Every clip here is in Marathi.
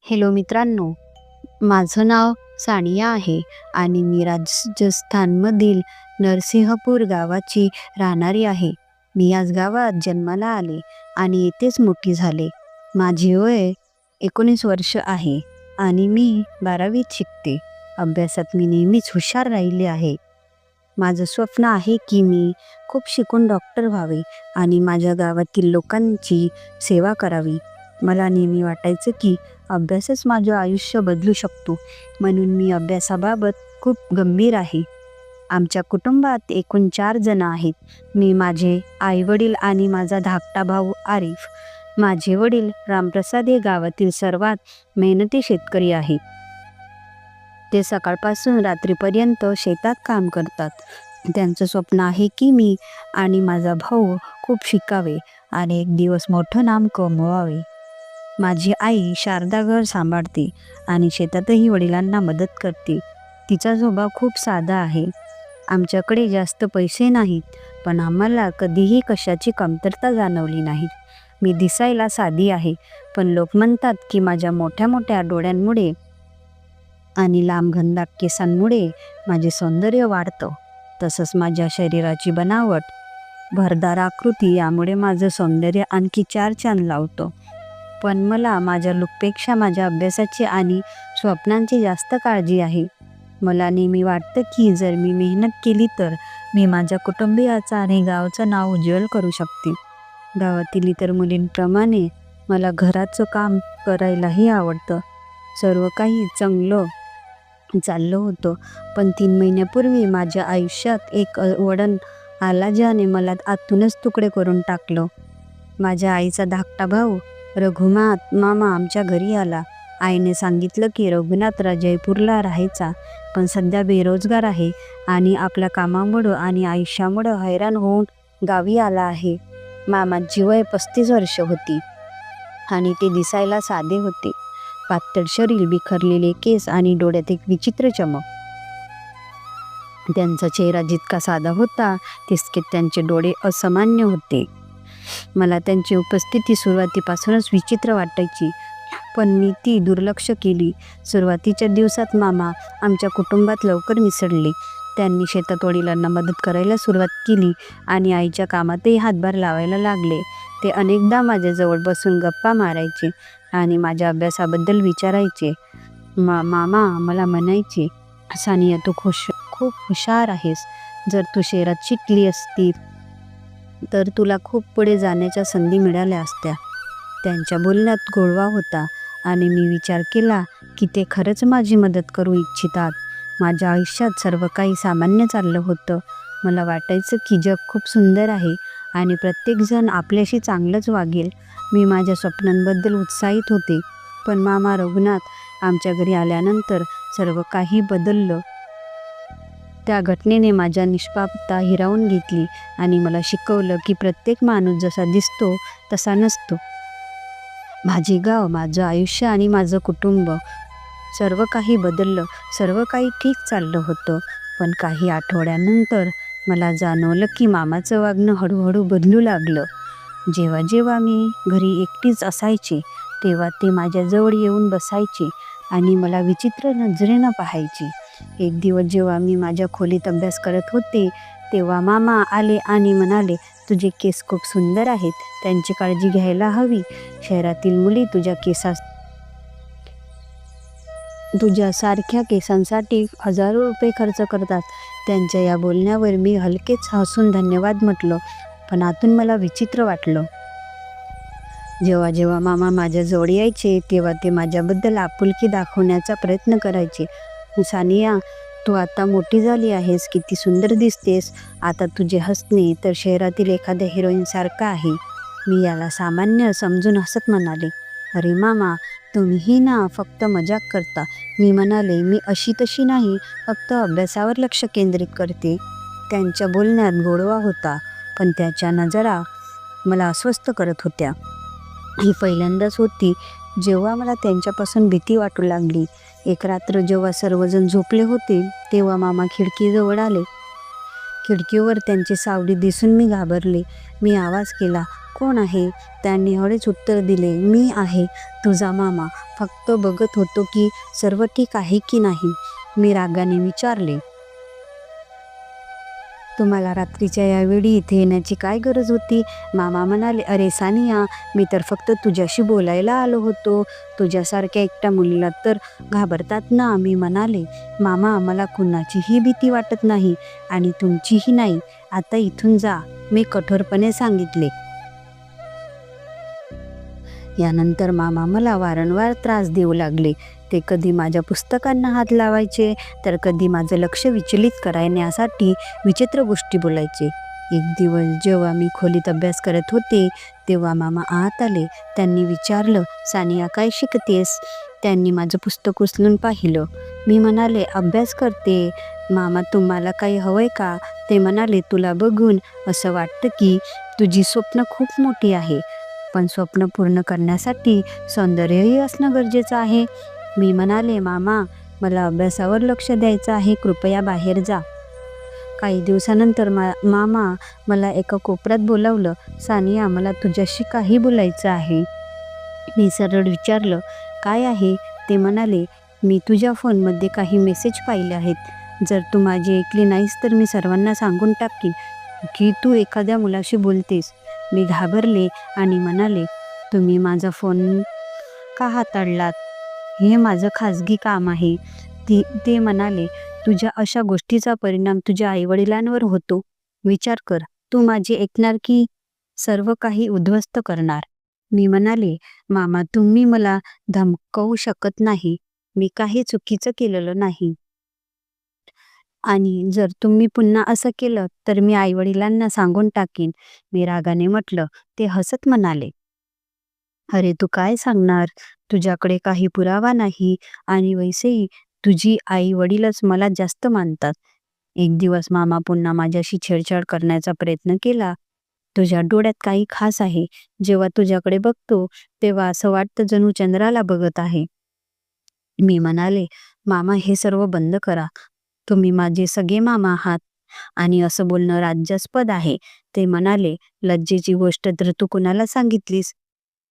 हॅलो मित्रांनो, माझं नाव सानिया आहे आणि मी राजस्थानमधील नरसिंहपूर गावाची राहणारी आहे. मी याच गावात जन्माला आले आणि येथेच मोठी झाले. माझे वय 19 वर्ष आहे आणि मी 12वीत शिकते. अभ्यासात मी नेहमीच हुशार राहिले आहे. माझं स्वप्न आहे की मी खूप शिकून डॉक्टर व्हावे आणि माझ्या गावातील लोकांची सेवा करावी. मला नेहमी वाटायचं की अभ्यासच माझं आयुष्य बदलू शकतो, म्हणून मी अभ्यासाबाबत खूप गंभीर आहे. आमच्या कुटुंबात एकूण 4 जण आहेत. मी, माझे आई-वडील आणि माझा धाकटा भाऊ आरिफ. माझे वडील रामप्रसाद हे गावातील सर्वात मेहनती शेतकरी आहेत. ते सकाळपासून रात्रीपर्यंत शेतात काम करतात. त्यांचं स्वप्न आहे की मी आणि माझा भाऊ खूप शिकावे आणि एक दिवस मोठं नाम कमवावे. माझी आई शारदा घर सांभाळते आणि शेतातही वडिलांना मदत करते. तिचा स्वभाव खूप साधा आहे. आमच्याकडे जास्त पैसे नाहीत, पण आम्हाला कधीही कशाची कमतरता जाणवली नाही. मी दिसायला साधी आहे, पण लोक म्हणतात की माझ्या मोठ्या मोठ्या डोळ्यांमुळे आणि लांब घनदाट केसांमुळे माझे सौंदर्य वाढतं. तसंच माझ्या शरीराची बनावट, भरदार आकृती यामुळे माझं सौंदर्य आणखी 4 चांद लावतं. पण मला माझ्या लूकपेक्षा माझ्या अभ्यासाची आणि स्वप्नांची जास्त काळजी आहे. मला नेहमी वाटतं की जर मी मेहनत केली तर मी माझ्या कुटुंबियाचं आणि गावाचं नाव उज्ज्वल करू शकते. गावातील इतर मुलींप्रमाणे मला घराचं काम करायलाही आवडतं. सर्व काही चांगलं चाललं होतं, पण 3 महिन्यापूर्वी माझ्या आयुष्यात एक वळण आला ज्याने मला आतूनच तुकडे करून टाकलं. माझ्या आईचा धाकटा भाऊ रघुनाथ मामा आमच्या घरी आला. आईने सांगितलं की रघुनाथ जयपूरला राहायचा, पण सध्या बेरोजगार आहे आणि आपल्या कामामुळं आणि आयुष्यामुळं हैराण होऊन गावी आला आहे. मामांची वय 35 वर्ष होती आणि ते दिसायला साधे होते. पातळ शरीर, बिखरलेले केस आणि डोळ्यात एक विचित्र चमक. त्यांचा चेहरा जितका साधा होता तितके त्यांचे डोळे असामान्य होते. मला त्यांची उपस्थिती सुरुवातीपासूनच विचित्र वाटायची, पण मी ती दुर्लक्ष केली. सुरुवातीच्या दिवसात मामा आमच्या कुटुंबात लवकर मिसळले. त्यांनी शेतात वडिलांना मदत करायला सुरुवात केली आणि आईच्या कामातही हातभार लावायला लागले. ते अनेकदा माझ्याजवळ बसून गप्पा मारायचे आणि माझ्या अभ्यासाबद्दल विचारायचे. मामा मला म्हणायचे, सानिया तू खूप हुशार आहेस. जर तू शहरात शिकली असती तर तुला खूप पुढे जाण्याच्या संधी मिळाल्या असत्या. त्यांच्या बोलण्यात गोडवा होता आणि मी विचार केला की ते खरंच माझी मदत करू इच्छितात. माझ्या आयुष्यात सर्व काही सामान्य चाललं होतं. मला वाटायचं की जग खूप सुंदर आहे आणि प्रत्येकजण आपल्याशी चांगलंच वागेल. मी माझ्या स्वप्नांबद्दल उत्साहित होते, पण मामा रघुनाथ आमच्या घरी आल्यानंतर सर्व काही बदललं. त्या घटनेने माझ्या निष्पापता हिरावून घेतली आणि मला शिकवलं की प्रत्येक माणूस जसा दिसतो तसा नसतो. माझे गाव, माझं आयुष्य आणि माझं कुटुंब सर्व काही बदललं. सर्व काही ठीक चाललं होतं, पण काही आठवड्यानंतर मला जाणवलं की मामाचं वागणं हळूहळू बदलू लागलं. जेव्हा जेव्हा मी घरी एकटीच असायचे तेव्हा ते माझ्याजवळ येऊन बसायचे आणि मला विचित्र नजरेनं पाहायचे. एक दिवस जेव्हा मी माझ्या खोलीत अभ्यास करत होते तेव्हा मामा आले आणि म्हणाले, तुझे केस खूप सुंदर आहेत, त्यांची काळजी घ्यायला हवी. शहरातील मुली तुझ्यासारख्या केसांसाठी हजारो रुपये खर्च करतात. त्यांच्या या बोलण्यावर मी हलकेच हसून धन्यवाद म्हटलं, पण आतून मला विचित्र वाटलं. जेव्हा जेव्हा मामा माझ्याजवळ यायचे तेव्हा ते माझ्याबद्दल आपुलकी दाखवण्याचा प्रयत्न करायचे. सानिया, तू आता मोठी झाली आहेस, किती सुंदर दिसतेस. आता तुझे हसणे तर शहरातील एखाद्या हिरोईनसारखं आहे. मी याला सामान्य समजून हसत म्हणाले, अरे मामा, तुम्हीही ना फक्त मजाक करता. मी म्हणाले, मी अशी तशी नाही, फक्त अभ्यासावर लक्ष केंद्रित करते. त्यांच्या बोलण्यात गोडवा होता, पण त्याच्या नजरा मला अस्वस्थ करत होत्या. ही पहिल्यांदाच होती जेव्हा मला त्यांच्यापासून भीती वाटू लागली. एक रात्र जेव्हा सर्वजण झोपले होते तेव्हा मामा खिडकीजवळ आले. खिडकीवर त्यांची सावली दिसून मी घाबरले. मी आवाज केला, कोण आहे? त्यांनी हळूच उत्तर दिले, मी आहे तुझा मामा. फक्त बघत होतो की सर्व ठीक आहे की नाही. मी रागाने विचारले, तुम्हाला रात्रीच्या या वेळी इथे येण्याची काय गरज होती? मामा म्हणाले, अरे सानिया, मी तर फक्त तुझ्याशी बोलायला आलो होतो. तुझ्यासारख्या एकट्या मुलीला तर घाबरतात ना. मी म्हणाले, मामा, मला कुणाचीही भीती वाटत नाही आणि तुमचीही नाही. आता इथून जा, मी कठोरपणे सांगितले. यानंतर मामा मला वारंवार त्रास देऊ लागले. ते कधी माझ्या पुस्तकांना हात लावायचे, तर कधी माझं लक्ष विचलित करण्यासाठी विचित्र गोष्टी बोलायचे. एक दिवस जेव्हा मी खोलीत अभ्यास करत होते, तेव्हा मामा आत आले. त्यांनी विचारलं, सानिया, काय शिकतेस? त्यांनी माझं पुस्तक उचलून पाहिलं. मी म्हणाले, अभ्यास करते. मामा, तुम्हाला काही हवंय का? ते म्हणाले, तुला बघून असं वाटतं की तुझी स्वप्न खूप मोठी आहे, पण स्वप्न पूर्ण करण्यासाठी सौंदर्यही असणं गरजेचं आहे. मी म्हणाले, मामा, मला अभ्यासावर लक्ष द्यायचं आहे, कृपया बाहेर जा. काही दिवसानंतर मामा मला एका कोपऱ्यात बोलावलं. सानिया, मला तुझ्याशी काही बोलायचं आहे. मी सरळ विचारलं, काय आहे? ते म्हणाले, मी तुझ्या फोनमध्ये काही मेसेज पाहिले आहेत. जर तू माझी ऐकली नाहीस तर मी सर्वांना सांगून टाकीन की तू एखाद्या मुलाशी बोलतेस. मी घाबरले आणि म्हणाले, तुम्ही माझा फोन का हाताळलात? हे माझं खाजगी काम आहे. ते म्हणाले, तुझ्या अशा गोष्टीचा परिणाम तुझ्या आईवडिलांवर होतो. विचार कर, तू माझी ऐकणार की सर्व काही उद्ध्वस्त करणार? मी म्हणाले, मामा, तुम्ही मला धमकवू शकत नाही. मी काही चुकीचं केलेलं नाही. आणि जर तुम्ही पुन्हा असं केलं तर मी आईवडिलांना सांगून टाकीन. मी रागाने म्हटलं. ते हसत म्हणाले, अरे तू काय सांगणार? तुझ्याकडे काही पुरावा नाही आणि वैसेही तुझी आई वडीलच मला जास्त मानतात. एक दिवस मामा पुन्हा माझ्याशी छेडछाड करण्याचा प्रयत्न केला. तुझ्या डोळ्यात काही खास आहे. जेव्हा तुझ्याकडे बघतो तेव्हा असं वाटतं जणू चंद्राला बघत आहे. मी म्हणाले, मामा, हे सर्व बंद करा. तुम्ही माझे सगळे मामा आहात आणि असं बोलणं लज्जास्पद आहे. ते म्हणाले, लज्जेची गोष्ट जर तू कुणाला सांगितलीस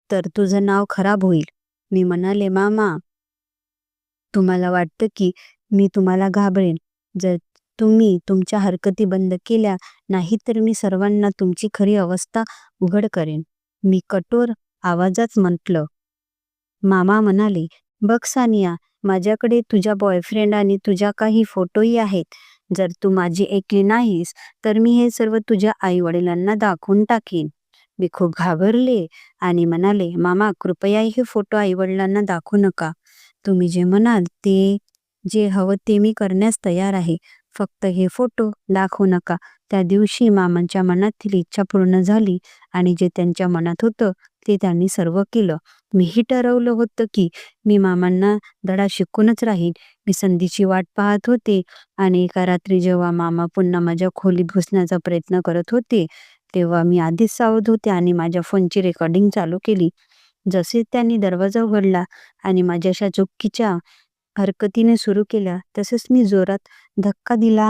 तर तुझं नाव खराब होईल. मी म्हणाले, मामा, तुम्हाला वाटतं की मी तुम्हाला घाबरेन? जर तुम्ही तुमच्या हरकती बंद केल्या नाही तर मी सर्वांना तुमची खरी अवस्था उघड करेन. मी कठोर आवाजात म्हटलं. मामा म्हणाले, बघ सानिया, माझ्याकडे तुझ्या बॉयफ्रेंड आणि तुझ्या काही फोटोही आहेत. जर तू माझी ऐकली नाहीस तर मी हे सर्व तुझ्या आई वडिलांना दाखवून टाकीन. मी खूप घाबरले आणि म्हणाले, मामा, कृपया हे फोटो आई वडिलांना दाखवू नका. तुम्ही जे म्हणाल ते, जे हवं ते मी करण्यास तयार आहे. फक्त हे फोटो दाखवू नका. त्या दिवशी मामांच्या मनातील इच्छा पूर्ण झाली आणि जे त्यांच्या मनात होतं ते त्यांनी सर्व केलं. मीही ठरवलं होतं की मी मामांना धडा शिकूनच राहीन. मी संधीची वाट पाहत होते आणि एका रात्री जेव्हा मामा पुन्हा माझ्या खोलीत घुसण्याचा प्रयत्न करत होते, तेव्हा मी आधीच सावध होते आणि माझ्या फोनची रेकॉर्डिंग चालू केली. जसे त्यांनी दरवाजा उघडला आणि माझ्या अशा चुकीच्या हरकतीने सुरू केल्या, तसेच मी जोरात धक्का दिला